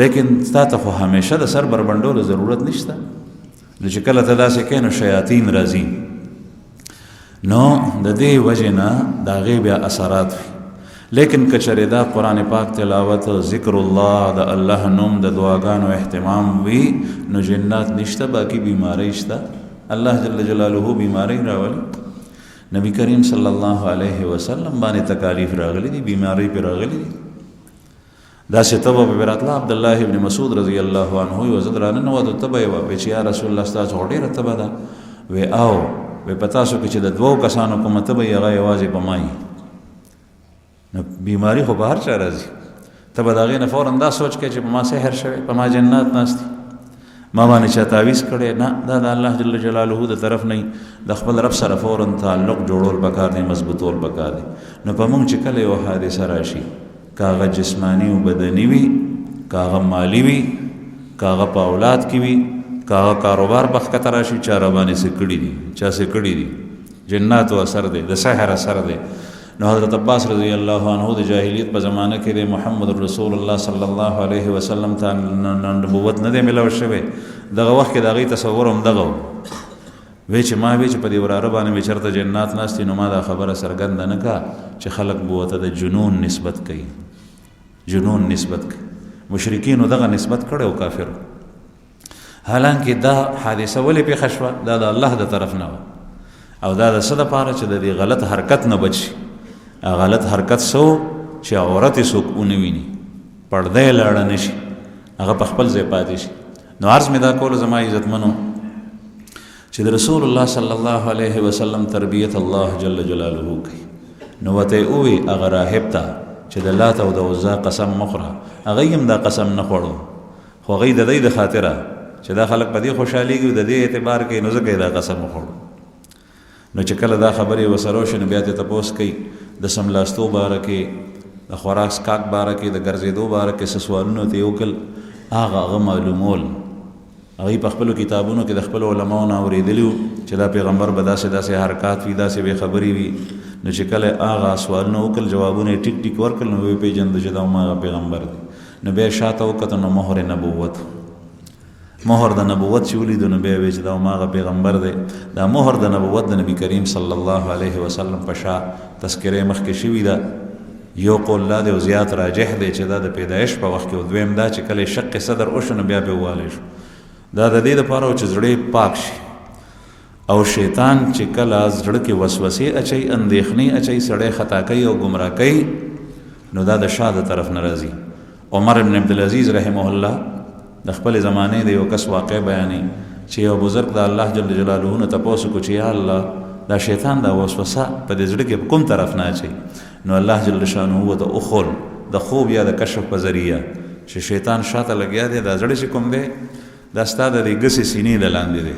لیکن تا ته خو همیشه د سر بربنډولو ضرورت نشته. نو چې کله ته داسې کوې نو شیاطین راځي. نو د دې وجې نه د هغې بیا اثرات وي. لیکن که چېرې دا قرآن پاک تلاوت، ذکر الله، د الله نوم، د دعاګانو اهتمام وي، نو جنات نشته، باقي بیماری شته. الله جل جلاله بیماری راولي. نبی کریم صلی الله علیه وسلم باندې تکالیف راغلی دي، بیماری پې راغلی دي. داسې تبه به راتله. عبدالله ابن مسعود رضی الله عنه وی زه راننوتو، تبه یې وه، وی چې یا رسول الله ستاسو خو ډېره تبه ده. وی او وی په تاسو کې چې د دوو کسانو کومه تبه یې هغه یوازې په ما یي. نو بیماری خو به هر چا راځي. ته به د هغې نه فوراً دا سوچ کوې چې په ما سحر شوی، په ما جنات ناست دي، ما باندې چا تعویذ کړی. نه، دا د الله جل جلاله د طرف نه د خپل رب سره فوراً تعلق جوړول پکار دی، مضبوطول پکار دی. نو په موږ چې کله یو حادثه راشي، که هغه جسمانی او بدني وي، که هغه مالی وي، که هغه په اولاد کې وي، که هغه کاروبار بخکته راشي، چا راباندې څه کړي دي، چا څه کړي دي، جناتو اثر دی، د سحر اثر دی. نو حضرت عباس رضی الله عنه د جاهلیت په زمانه کې د محمد رسول الله صلی الله علیه وسلم ته نبوت نه دی ملو شوی. دغه وخت کې د هغې تصور هم دغه و. وی چې ما وی چې په دې وراره باندې مې چېرته جنات ناست دي، نو ما دا خبره څرګنده نه کړه چې خلک به ورته د جنون نسبت کوي، جنون نسبت کوي. مشرکینو دغه نسبت کړی او کافرو. حالانکه دا حادثه ولې پېښه شوه؟ دا د الله د طرف نه وه. او دا د څه دپاره چې د دې غلط حرکت نه بچ شي. غلط حرکت سو چې عورت یې څوک ونه ویني، پرده یې لاړه نه شي، هغه په خپل ځای پاتې شي. نو عرض مې دا کولو زما عزتمنو چې د رسول الله صلی الله علیه وسلم تربیت الله جل جلاله کوي. نو ورته یې ووایي هغه راهب ته چې د لات او د عزا قسم مه خوره. هغوی هم دا قسم نه خوړو، خو هغوی د دوی د خاطره چې دا خلک په دې خوشحالېږي، د دې اعتبار کوي، نو ځکه یې دا قسم وخوړو. نو چې کله دا خبرې ورسره وشي، نو بیا ته تپوس کوي د سملاستو باره کې، د خوراک څښاک باره کې، د ګرځېدو باره کې څه سوالونه ته یې وکړل، هغه معلومول هغوی په خپلو کتابونو کې د خپلو علماو نه اورېدلي وو چې دا پیغمبر به داسې حرکات وي، داسې بې خبرې وي. نو چې کله هغه سوالونه وکړل، جوابونه یې ټیک ټیک ورکړل، نو ویې پېژنده چې دا هماغه پیغمبر دی. نو بیا یې شاته وکتل، نو مهر نبوت، مهر د نبوت چې ولیدو، نو بیا یې ویل چې دا هماغه پیغمبر دی. دا مهر د نبوت د نبی کریم صلی الله علیه وسلم په شا تذکره مخکې شوي ده. یو قول لا دی او زیات راجح دی چې دا د پیدایش په وخت کې، او دویم دا چې کله شق صدر وشو نو بیا پې ووالی شو. دا د دې دپاره چې زړه پاک شي، او شیطان چې کله زړه کې وسوسې اچوي، اندېښنې اچوي، سړی خطا کوي او ګمراه کوي، نو دا د شا د طرف نه راځي. عمر بن عبدالعزیز رحمه الله د خپل زمانې د یو کس واقع بیانوي چې یو بزرګ د الله جل جلاله نه تپوس وکړو چې یا الله دا شیطان دا وسوسه په دې زړه کې په کوم طرف نه اچوي؟ نو الله جل شانه ورته وښول د خوب یا د کشف په ذریعه چې شیطان شاته لګیا دی، دا زړه چې کوم دی دا ستا د دې ګسې سینې د لاندې دی.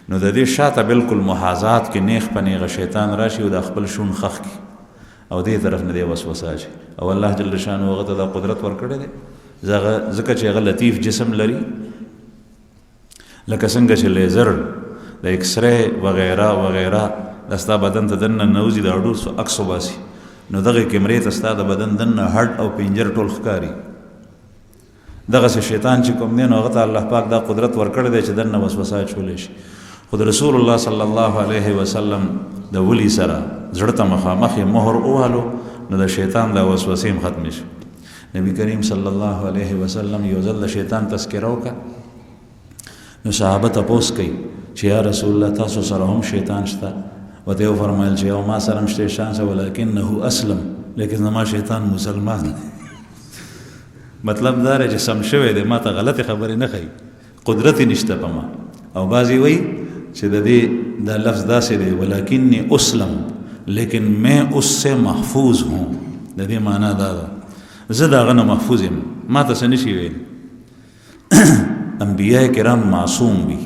نو د دې شاته بالکل محاذات کې نیغ په نیغه شیطان راشي او د خپل شون خښ کړي او دې طرف نه دی وسوسه اچي. او الله جل شانه هغه ته دا قدرت ورکړی دی ځکه چې هغه لطیف جسم لري، لکه څنګه چې لیزر د ایکس رے وغیره وغیره د ستا بدن ته دننه نوځي، د هډو عکس وباسي، نو دغه کیمرې ته ستا د بدن دننه هډ او پنجر ټول ښکاري. دغسې شیطان چې کوم دی نو هغه ته الله پاک دا قدرت ورکړی دی چې دننه وسوسه اچولی شي. خو د رسول الله صلی الله علیه وسلم د ولي سره زړه ته مخامخ یې مهر ووهلو، نو د شیطان دا وسوسې هم ختمې شي. نبی کریم صلی الله علیه وسلم یو ځل د شیطان تذکره وکړه، نو صحابه تپوس کوي چې یا رسول الله تاسو سره هم شیطان شته؟ ورته یې وفرمایل چې یو ما سره هم شته شیطان څه، ولکنه اسلم، لیکن زما شیطان مسلمان دی. مطلب دا دی چې سم شوی دی، ما ته غلطې خبرې نه ښیي، قدرت یې نشته په ما. او بعضې وایي چې د دې دا لفظ داسې دی ولکنی اسلم لیکن میں اس سے محفوظ ہوں. د دې معنا دا ده زه د هغه نه محفوظ یم، ما ته څه نشي ویلی. انبیاء کرام معصوم وي.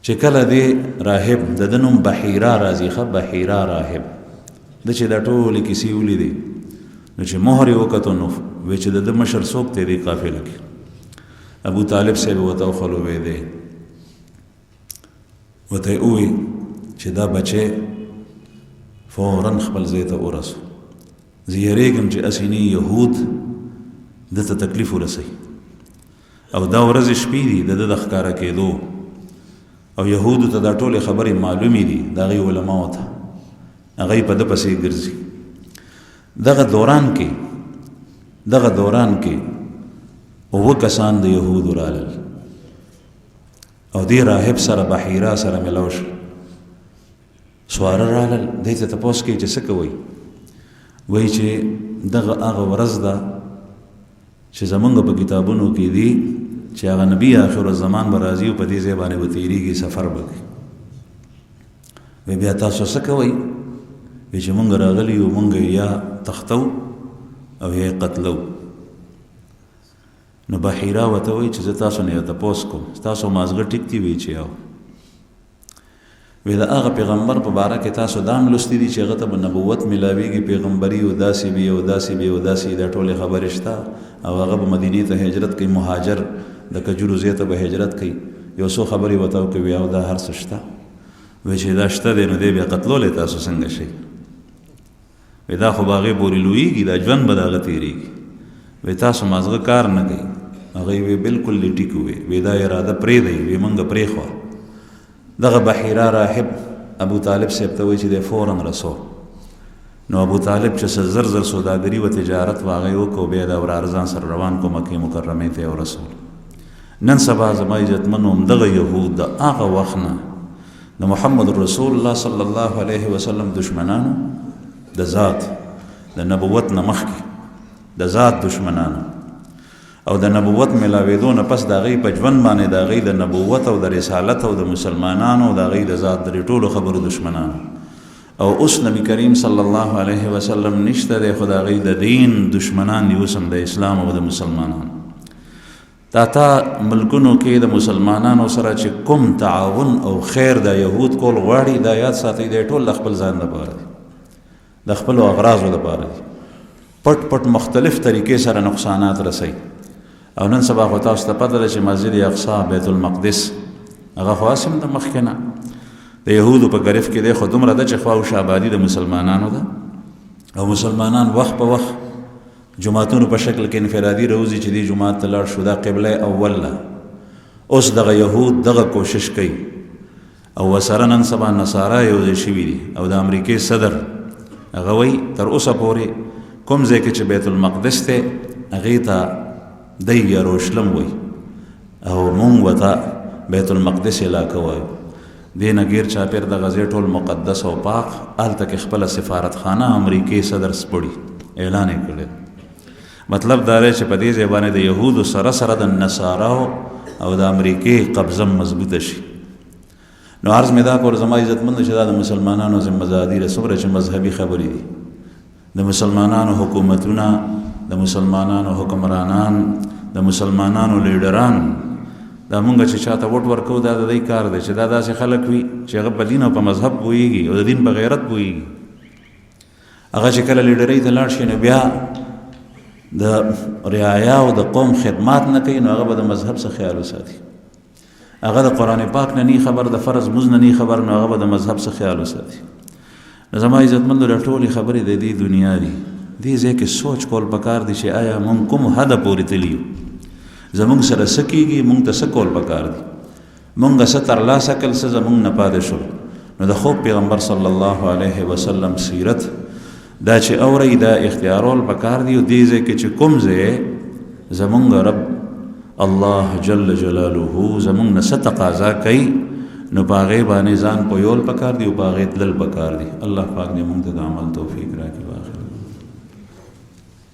چې کله دې راهب د ده نوم بحیرا راځي، ښه بحیرا راهب، ده چې دا ټولې کیسې ولیدې نو چې مهر یې وکتو نو وی چې د ده مشر څوک دی دې قافله کې؟ ابو طالب صاحب ورته وښلو، وی دی ورته یې ووی چې دا بچی فوراً خپل ځای ته ورسو، زه یېرېږم چې اسینې یهود ده ته تکلیف ورسوي، او دا ورځې شپې دي د ده د ښکاره کېدو، او یهودو ته دا ټولې خبرې معلومې دي د هغوی علماو ته، هغوی په ده پسې ګرځي. دغه دوران کې اووه کسان د یهودو رالل، او دې راهب سره بحیرا سره ملو شو. سواره رالل، دې ته تپوس کوي چې څه کوئ؟ وایي چې دغه هغه ورځ ده چې زمونږ په کتابونو کې دي چې هغه نبی آخر الزمان به راځي او په دې ځای باندې به تېرېږي، سفر به کوي. وایي بیا تاسو څه کوئ؟ وایي چې مونږ راغلي یو، مونږ یا تختو او یا قتلو. نو بحیرا ورته وایي چې زه تاسو نه یو تپوس کوم، تاسو مازغه ټیک دي؟ وایي چې یو. وی د هغه پیغمبر په باره کې تاسو دا هم لوستي دي چې هغه ته به نبوت میلاویږي، پیغمبري او داسې وي او داسې وي او داسې، دا ټولې خبرې شته، او هغه به مدینې ته هجرت کوي، مهاجر د کجورو ځای ته به هجرت کوي. یو څو خبرې ورته وکړي، او دا هر څه شته. وایي چې دا شته دی، نو دی بیا قتلولی تاسو څنګه شئ؟ وایي دا خو به هغې پورې لویږي، دا ژوند به د هغه تېرېږي. وایي تاسو مازغه کار نه کوي؟ هغوی وی بالکل دې ټیک ووی، وی دا اراده پرېږدئ، وی مونږ پرېښوه. دغه بحیرا راهب ابو طالب صاحب ته وایي چې دی فوراً رسو. نو ابو طالب چې څه زر زر سوداګري و تجارت و هغه یې وکړو، بیا د وراره ځان سره روان کړو مکې مکرمې ته یې ورسول. نن سبا زما عزتمنو همدغه یهود د هغه وخت نه د محمد رسول الله صلی الله علیه وسلم دشمنانو، د ذات د نبوت نه مخکې د ذات دشمنانو، او د نبوت ملاوېدو نه پس د هغوی په ژوند باندې د هغوی د نبوت او د رسالت او د مسلمانانو او د هغوی د ذات د ټولو خبرو دشمنانو. او اوس نبی کریم صلی الله علیه وسلم نشته دی، خو د هغوی د دین دشمنان دي اوس هم د اسلام او د مسلمانانو. تا ملکونو کې د مسلمانانو سره چې کوم تعاون او خیر د یهود کول غواړي، دا یاد ساتئ دی ټول د خپل ځان لپاره دي، د خپلو اغراضو لپاره دي. پټ پټ مختلف طریقې سره نقصانات رسوي، او نن سبا خو تاسو ته پته ده چې مسجد اقصی بیت المقدس هغه خو اسیم د مخکې نه د یهودو په ګرفت کې دی، خو دومره ده چې خواوشا آبادي د مسلمانانو ده، او مسلمانان وخت په وخت جماعتونو په شکل کې انفرادي روزي چې دی جماعت ته لاړ شو، دا قبله اول ده. اوس دغه یهود دغه کوشش کوي او وسره نن سبا نصارا یو ځای شوي دي، او د امریکې صدر هغه وایي تر اوسه پورې کوم ځای کې چې بیت المقدس دی هغې ته دی یروشلم وایي، او مونږ ورته بیت المقدس علاقه وایو. دې نه غیر چاپېر د غزې ټول مقدس او پاک، هلته کې خپله سفارتخانه امریکې صدر سپړي اعلان یې کړی. مطلب دا دی چې په دې ځای باندې د یهودو سره سره د نصاراو او د امریکې قبضه مضبوطه شي. نو عرض مې دا کور زما عزتمند چې دا د مسلمانانو ذمه‌داري ده، څومره چې مذهبي خبرې دي، د مسلمانانو حکومتونه، د مسلمانانو حکمرانان، د مسلمانانو لیډران، دا مونږ چې چاته ووټ ورکوو دا د دوی کار دی چې دا داسې خلک وي چې هغه په دین او په مذهب پوهېږي او د دین په غیرت پوهېږي. هغه چې کله لیډرۍ ته لاړ شي نو بیا د رعایا او د قوم خدمات نه کوي، نو هغه به د مذهب څخه خیال وساتي. هغه د قرآن پاک نه نی خبر، د فرض مونځ نه نی خبر، نو هغه به د مذهب څخه خیال وساتي. نو زما عزتمندو دا ټولې خبرې د دې دنیا دي، دې ځای کې سوچ کول پکار دي چې آیا مونږ کوم حده پورې تلي یو، زمونږ سره څه کېږي، مونږ ته څه کول پکار دي، مونږ څه ترلاسه کړل، څه زمونږ نه پاتې شول. نو د خوب پیغمبر صلی الله علیه وسلم سیرت دا چې اورئ دا اختیارول پکار دي، او دې ځای کې چې کوم ځای زمونږ رب الله جل جلاله زمونږ نه څه تقاضا کوي، نو په هغې باندې ځان پویول پکار دي او په هغې تلل پکار دي. الله پاک دې مونږ ته د عمل توفیق راکړي.